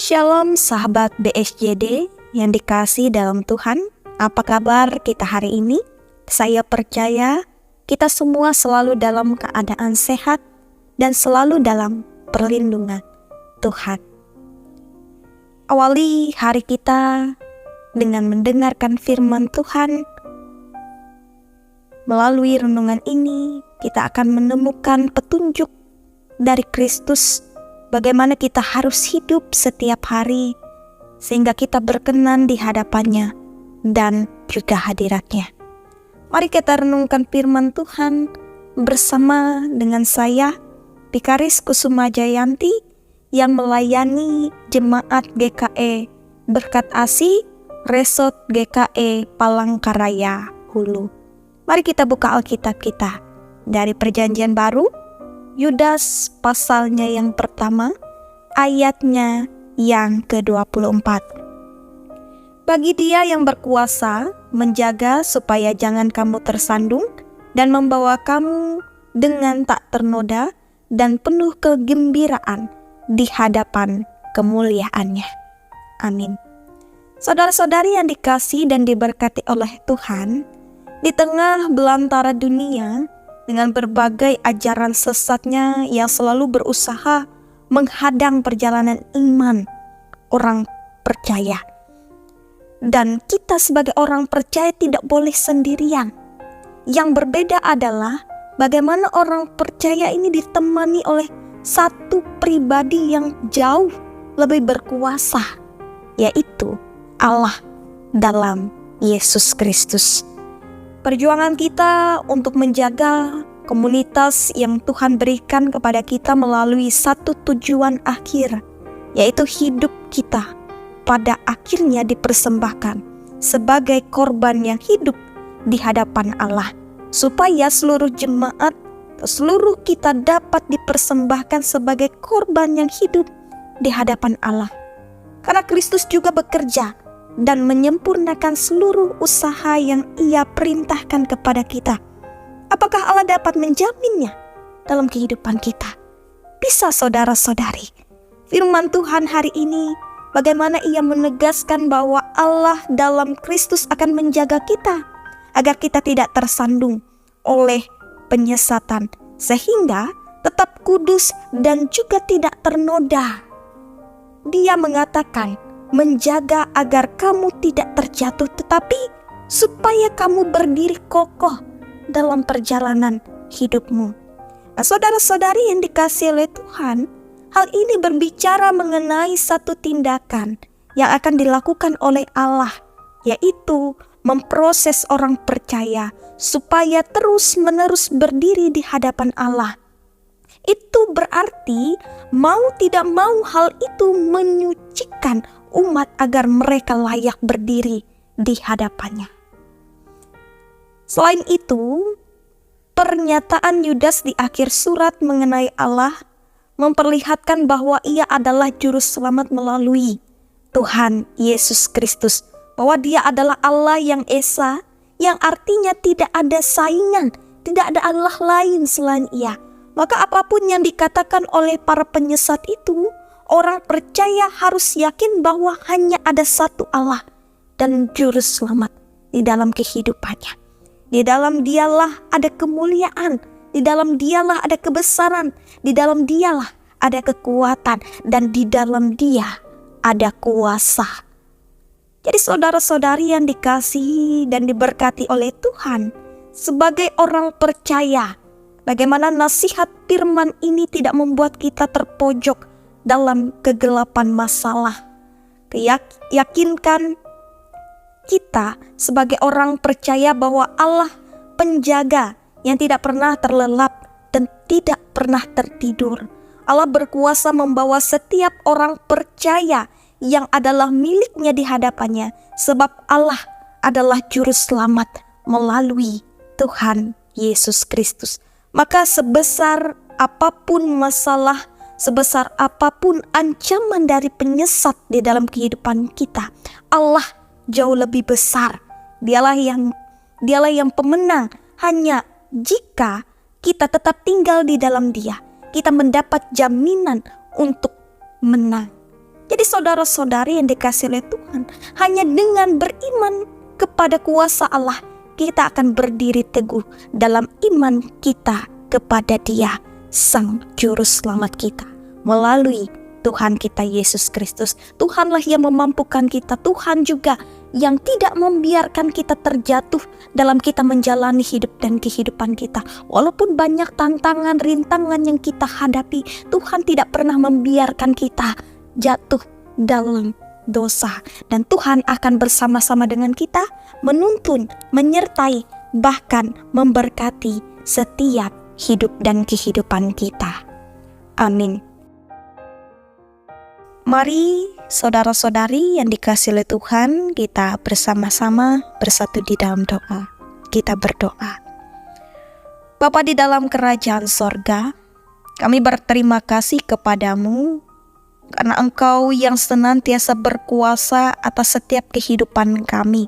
Shalom sahabat BSJD yang dikasih dalam Tuhan. Apa kabar kita hari ini? Saya percaya kita semua selalu dalam keadaan sehat dan selalu dalam perlindungan Tuhan. Awali hari kita dengan mendengarkan firman Tuhan. Melalui renungan ini kita akan menemukan petunjuk dari Kristus, bagaimana kita harus hidup setiap hari sehingga kita berkenan di hadapannya dan juga hadiratnya. Mari kita renungkan firman Tuhan bersama dengan saya, Pikaris Kusuma Jayanti, yang melayani Jemaat GKE Berkat Asih Resort GKE Palangkaraya Hulu. Mari kita buka Alkitab kita dari Perjanjian Baru, Yudas pasalnya yang pertama, ayatnya yang ke-24. Bagi Dia yang berkuasa menjaga supaya jangan kamu tersandung dan membawa kamu dengan tak ternoda dan penuh kegembiraan di hadapan kemuliaannya. Amin. Saudara-saudari yang dikasihi dan diberkati oleh Tuhan, di tengah belantara dunia dengan berbagai ajaran sesatnya yang selalu berusaha menghadang perjalanan iman orang percaya. Dan kita sebagai orang percaya tidak boleh sendirian. Yang berbeda adalah bagaimana orang percaya ini ditemani oleh satu pribadi yang jauh lebih berkuasa, yaitu Allah dalam Yesus Kristus. Perjuangan kita untuk menjaga komunitas yang Tuhan berikan kepada kita melalui satu tujuan akhir, yaitu hidup kita pada akhirnya dipersembahkan sebagai korban yang hidup di hadapan Allah, supaya seluruh jemaat, seluruh kita dapat dipersembahkan sebagai korban yang hidup di hadapan Allah. Karena Kristus juga bekerja dan menyempurnakan seluruh usaha yang Ia perintahkan kepada kita. Apakah Allah dapat menjaminnya dalam kehidupan kita? Bisa, saudara-saudari. Firman Tuhan hari ini, bagaimana Ia menegaskan bahwa Allah dalam Kristus akan menjaga kita agar kita tidak tersandung oleh penyesatan, sehingga tetap kudus dan juga tidak ternoda. Dia mengatakan, menjaga agar kamu tidak terjatuh, tetapi supaya kamu berdiri kokoh dalam perjalanan hidupmu. Nah, saudara-saudari yang dikasihi oleh Tuhan, hal ini berbicara mengenai satu tindakan yang akan dilakukan oleh Allah, yaitu memproses orang percaya supaya terus-menerus berdiri di hadapan Allah. Itu berarti mau tidak mau hal itu menyucikan umat agar mereka layak berdiri di hadapannya. Selain itu, pernyataan Yudas di akhir surat mengenai Allah memperlihatkan bahwa Ia adalah juru selamat melalui Tuhan Yesus Kristus, bahwa Dia adalah Allah yang esa, yang artinya tidak ada saingan, tidak ada Allah lain selain Ia. Maka apapun yang dikatakan oleh para penyesat itu, orang percaya harus yakin bahwa hanya ada satu Allah dan juru selamat di dalam kehidupannya. Di dalam Dialah ada kemuliaan, di dalam Dialah ada kebesaran, di dalam Dialah ada kekuatan, dan di dalam Dia ada kuasa. Jadi saudara-saudari yang dikasihi dan diberkati oleh Tuhan, sebagai orang percaya, bagaimana nasihat firman ini tidak membuat kita terpojok dalam kegelapan masalah. Yakinkan kita sebagai orang percaya bahwa Allah penjaga yang tidak pernah terlelap dan tidak pernah tertidur. Allah berkuasa membawa setiap orang percaya yang adalah miliknya di hadapannya, sebab Allah adalah juru selamat melalui Tuhan Yesus Kristus. Maka sebesar apapun masalah, sebesar apapun ancaman dari penyesat di dalam kehidupan kita, Allah jauh lebih besar. Dialah yang pemenang. Hanya jika kita tetap tinggal di dalam Dia, kita mendapat jaminan untuk menang. Jadi saudara-saudari yang dikasihi oleh Tuhan, hanya dengan beriman kepada kuasa Allah, kita akan berdiri teguh dalam iman kita kepada Dia, Sang Juru Selamat kita, melalui Tuhan kita Yesus Kristus. Tuhanlah yang memampukan kita. Tuhan juga yang tidak membiarkan kita terjatuh dalam kita menjalani hidup dan kehidupan kita. Walaupun banyak tantangan, rintangan yang kita hadapi, Tuhan tidak pernah membiarkan kita jatuh dalam dosa. Dan Tuhan akan bersama-sama dengan kita, menuntun, menyertai, bahkan memberkati setiap hidup dan kehidupan kita. Amin. Mari saudara-saudari yang dikasihi oleh Tuhan, kita bersama-sama bersatu di dalam doa. Kita berdoa. Bapa di dalam kerajaan sorga, kami berterima kasih kepadamu karena Engkau yang senantiasa berkuasa atas setiap kehidupan kami.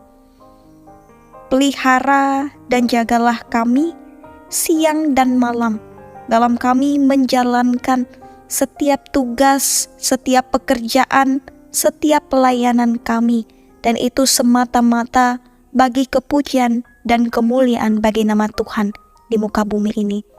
Pelihara dan jagalah kami siang dan malam dalam kami menjalankan setiap tugas, setiap pekerjaan, setiap pelayanan kami, dan itu semata-mata bagi kepujian dan kemuliaan bagi nama Tuhan di muka bumi ini.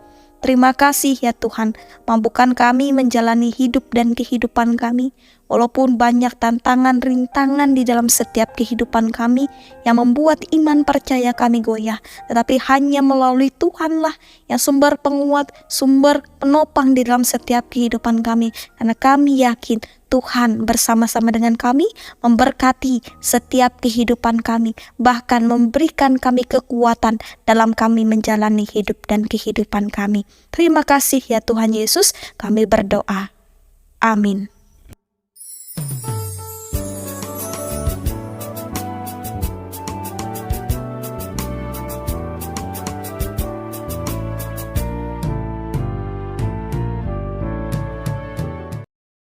Terima kasih ya Tuhan, mampukan kami menjalani hidup dan kehidupan kami, walaupun banyak tantangan, rintangan di dalam setiap kehidupan kami yang membuat iman percaya kami goyah, tetapi hanya melalui Tuhanlah yang sumber penguat, sumber penopang di dalam setiap kehidupan kami, karena kami yakin Tuhan bersama-sama dengan kami, memberkati setiap kehidupan kami, bahkan memberikan kami kekuatan dalam kami menjalani hidup dan kehidupan kami. Terima kasih ya Tuhan Yesus, kami berdoa. Amin.